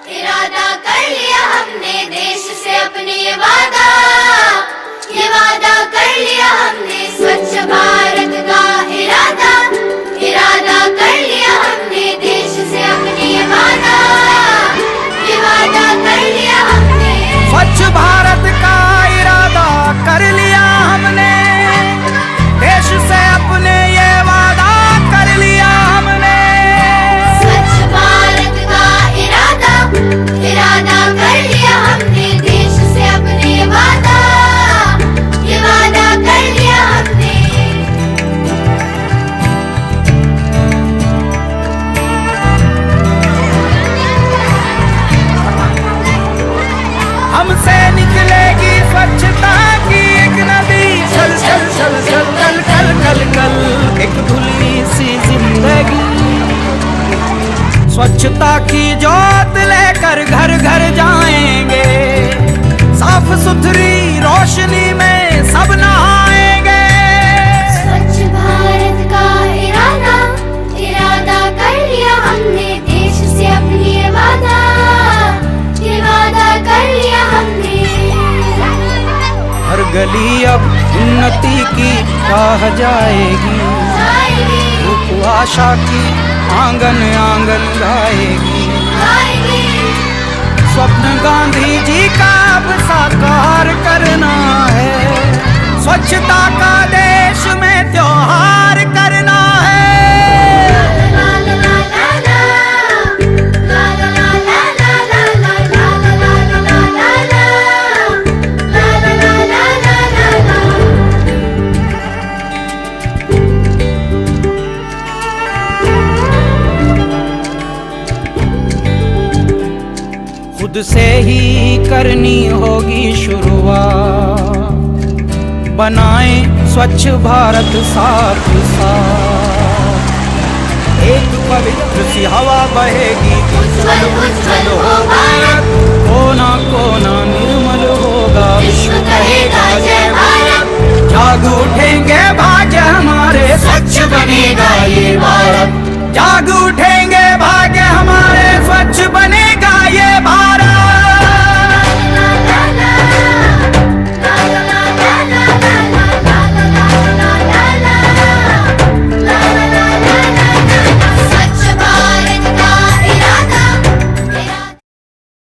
इरादा कर लिया हमने देश से अपने ये वादा कर लिया हमने स्वच्छ भारत का इरादा कर लिया हमने देश से अपने ये वादा कर लिया हमने। स्वच्छ भारत का इरादा कर लिया हमने देश से अपने ये वादा कर लिया हमने। स्वच्छ भारत का इरादा कर लिया हमने देश से अपने वादा कर लिया हमने। हमसे निकलेगी स्वच्छता की एक नदी, चल चल चल चल कल कल कल कल एक धुली सी जिंदगी। स्वच्छता की जोत लेकर घर घर जाएंगे, साफ सुथरी रोशनी में सब नहाएंगे। स्वच्छ भारत का इरादा कर लिया हमने देश से अपनी ये वादा कर लिया हमने। हर गली अब उन्नति की राह जाएगी, रूप आशा की आंगन आंगन गाएगी। स्वप्न गांधी जी का अब साकार करना है, स्वच्छता का देश में त्योहार करना है। खुद से ही करनी होगी शुरुआत, बनाएं स्वच्छ भारत साथ साथ। एक पवित्र सी हवा बहेगी, उज्जवल उज्जवल हो भारत, कोना कोना